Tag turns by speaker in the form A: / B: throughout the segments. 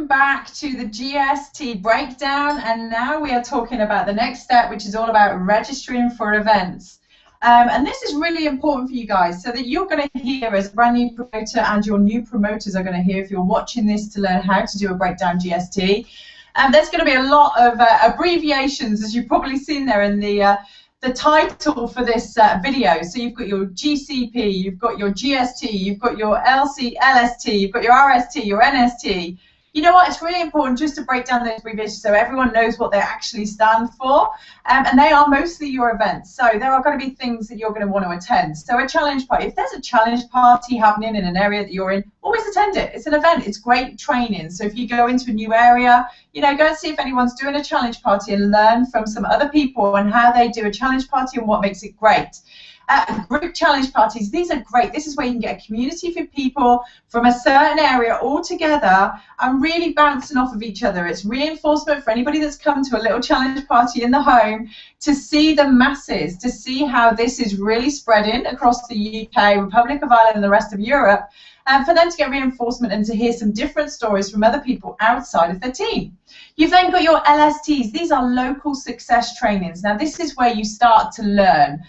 A: back to the GST breakdown, and now we are talking about the next step, which is all about registering for events. And this is really important for you guys, so that you're going to hear as a brand new promoter, and your new promoters are going to hear if you're watching this to learn how to do a breakdown GST. There's going to be a lot of abbreviations, as you've probably seen there in the title for this video. So you've got your GCP, you've got your GST, you've got your LST, you've got your RST, your NST. You know what, it's really important just to break down those abbreviations so everyone knows what they actually stand for, and they are mostly your events. So there are going to be things that you're going to want to attend. So a challenge party, if there's a challenge party happening in an area that you're in, always attend it. It's an event, it's great training. So if you go into a new area, you know, go and see if anyone's doing a challenge party and learn from some other people on how they do a challenge party and what makes it great. Group challenge parties, these are great. This is where you can get a community of people from a certain area all together and really bouncing off of each other. It's reinforcement for anybody that's come to a little challenge party in the home to see the masses, to see how this is really spreading across the UK, Republic of Ireland and the rest of Europe, and for them to get reinforcement and to hear some different stories from other people outside of their team. You've then got your LSTs. These are local success trainings. Now this is where you start to learn.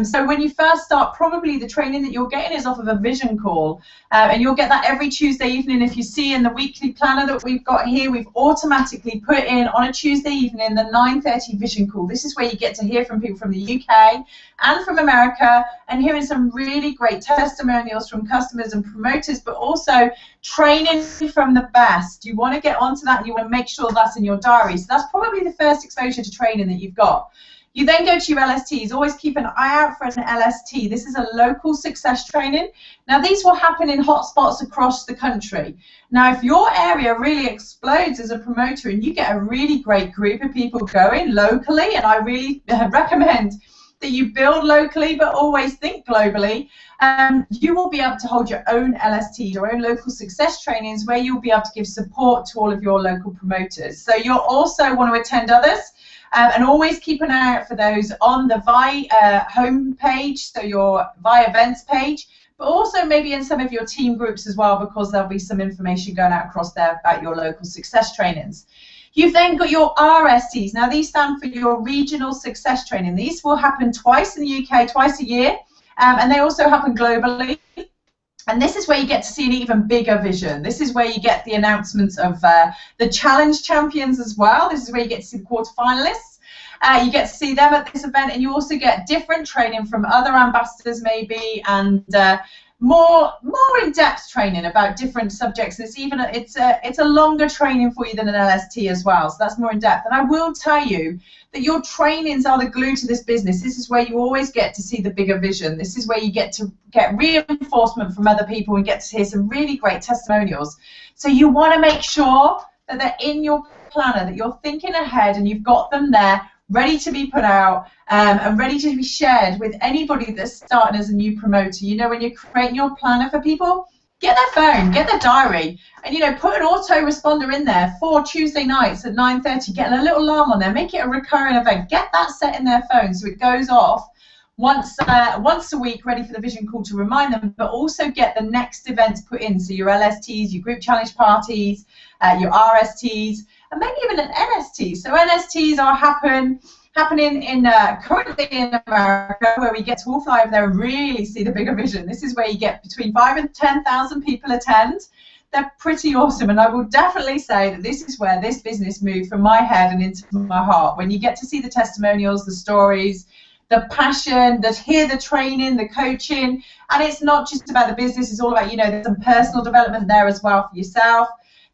A: So when you first start, probably the training that you're getting is off of a vision call, and you'll get that every Tuesday evening. If you see in the weekly planner that we've got here, we've automatically put in on a Tuesday evening the 9:30 vision call. This is where you get to hear from people from the UK and from America, and hearing some really great testimonials from customers and promoters, but also training from the best. You want to get onto that, and you want to make sure that's in your diary. So that's probably the first exposure to training that you've got. You then go to your LSTs. Always keep an eye out for an LST. This is a local success training. Now these will happen in hotspots across the country. Now if your area really explodes as a promoter and you get a really great group of people going locally, and I really recommend that you build locally but always think globally, you will be able to hold your own LSTs, your own local success trainings, where you'll be able to give support to all of your local promoters. So you'll also want to attend others. And always keep an eye out for those on the VI home page, so your VI events page, but also maybe in some of your team groups as well, because there'll be some information going out across there about your local success trainings. You've then got your RSTs. Now these stand for your regional success training. These will happen twice in the UK, twice a year, and they also happen globally. And this is where you get to see an even bigger vision. This is where you get the announcements of the challenge champions as well. This is where you get to see the quarterfinalists. You get to see them at this event, and you also get different training from other ambassadors maybe, and more in-depth training about different subjects. It's a longer training for you than an LST as well, so that's more in-depth. And I will tell you that your trainings are the glue to this business. This is where you always get to see the bigger vision. This is where you get to get reinforcement from other people and get to hear some really great testimonials. So you want to make sure that they're in your planner, that you're thinking ahead and you've got them there, ready to be put out, and ready to be shared with anybody that's starting as a new promoter. You know, when you're creating your planner for people, get their phone, get their diary, and, you know, put an autoresponder in there for Tuesday nights at 9:30, get a little alarm on there, make it a recurring event, get that set in their phone so it goes off once a week, ready for the vision call to remind them, but also get the next events put in, so your LSTs, your group challenge parties, your RSTs, and maybe even an NST. So NSTs are happening currently in America, where we get to all fly over there and really see the bigger vision. This is where you get between 5,000 and 10,000 people attend. They're pretty awesome, and I will definitely say that this is where this business moved from my head and into my heart. When you get to see the testimonials, the stories, the passion, hear the training, the coaching, and it's not just about the business, it's all about, you know, there's some personal development there as well for yourself.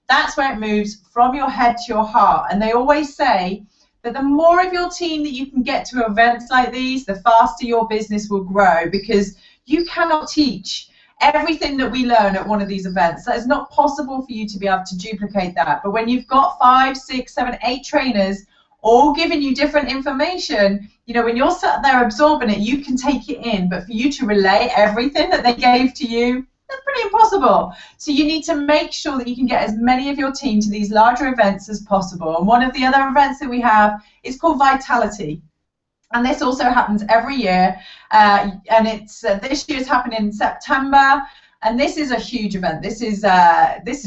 A: That's where it moves from your head to your heart. And they always say that the more of your team that you can get to events like these, the faster your business will grow, because you cannot teach everything that we learn at one of these events. That is not possible for you to be able to duplicate that. But when you've got 5, 6, 7, 8 trainers all giving you different information, you know, when you're sat there absorbing it, you can take it in. But for you to relay everything that they gave to you, that's pretty impossible. So you need to make sure that you can get as many of your team to these larger events as possible. And one of the other events that we have is called Vitality. And this also happens every year. And it's this year's happening in September. And this is a huge event. This is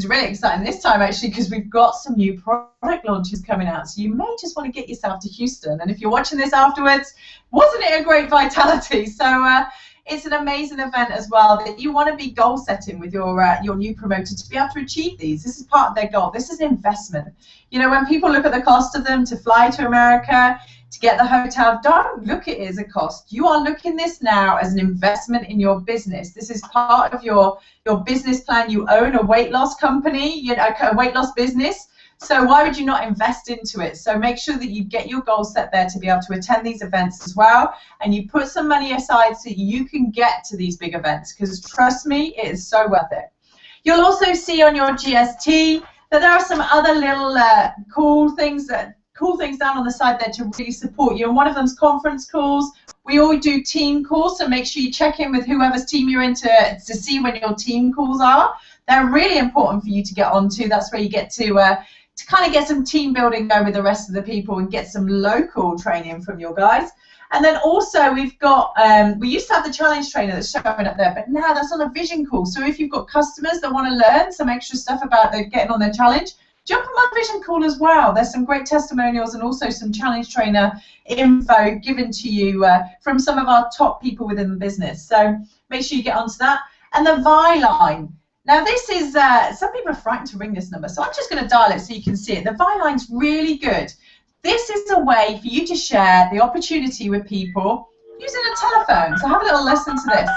A: really exciting this time, actually, because we've got some new product launches coming out. So you may just want to get yourself to Houston. And if you're watching this afterwards, wasn't it a great vitality? So it's an amazing event as well, that you want to be goal setting with your new promoter to be able to achieve these. This is part of their goal. This is an investment. You know, when people look at the cost of them to fly to America, to get the hotel, don't look at it as a cost. You are looking this now as an investment in your business. This is part of your business plan. You own a weight loss company, you know, a weight loss business. So why would you not invest into it? So make sure that you get your goals set there to be able to attend these events as well, and you put some money aside so you can get to these big events, because trust me, it is so worth it. You'll also see on your GST that there are some other little cool things down on the side there to really support you, and one of them's conference calls. We all do team calls, so make sure you check in with whoever's team you're in to see when your team calls are. They're really important for you to get onto. That's where you get to kind of get some team building going with the rest of the people and get some local training from your guys. And then also we've got, we used to have the challenge trainer that's showing up there, but now that's on a vision call. So if you've got customers that want to learn some extra stuff about getting on their challenge, jump on my vision call as well. There's some great testimonials and also some challenge trainer info given to you from some of our top people within the business. So make sure you get onto that. And the VI line. Now this is, some people are frightened to ring this number, so I'm just going to dial it so you can see it. The VI line's really good. This is a way for you to share the opportunity with people using a telephone. So have a little listen to this.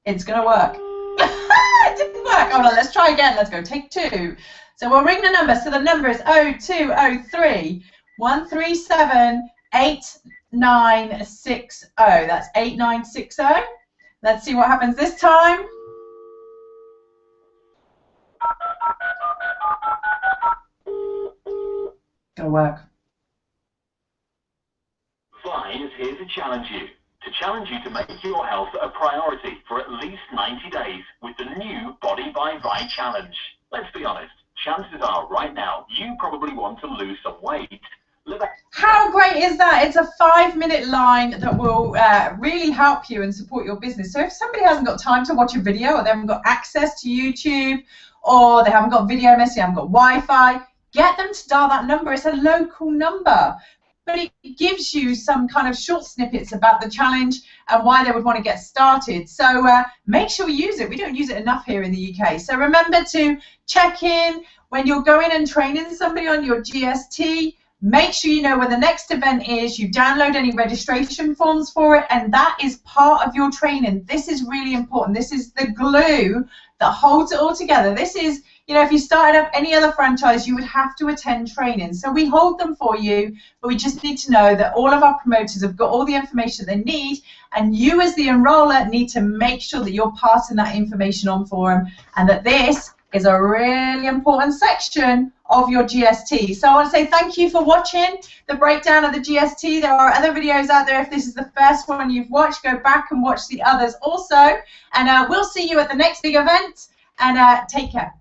A: It's going to work. It didn't work. Hold on, let's try again. Let's go. Take two. So we'll ring the number. So the number is 0203 137 8960. That's 8960. Let's see what happens this time. Gonna work.
B: Vi is here to challenge you. To challenge you to make your health a priority for at least 90 days with the new Body by Vi Challenge. Let's be honest, chances are right now you probably want to lose some weight.
A: How great is that? It's a 5-minute line that will really help you and support your business. So if somebody hasn't got time to watch a video, or they haven't got access to YouTube, or they haven't got video messaging, they haven't got Wi-Fi, get them to dial that number. It's a local number, but it gives you some kind of short snippets about the challenge and why they would want to get started. So make sure you use it. We don't use it enough here in the UK. So remember to check in when you're going and training somebody on your GST. Make sure you know when the next event is. You download any registration forms for it, and that is part of your training. This is really important. This is the glue that holds it all together. This is, you know, if you started up any other franchise, you would have to attend training. So we hold them for you, but we just need to know that all of our promoters have got all the information they need, and you as the enroller need to make sure that you're passing that information on for them, and that this is a really important section of your GST. So I want to say thank you for watching the breakdown of the GST. There are other videos out there. If this is the first one you've watched, go back and watch the others also. And we'll see you at the next big event. And take care.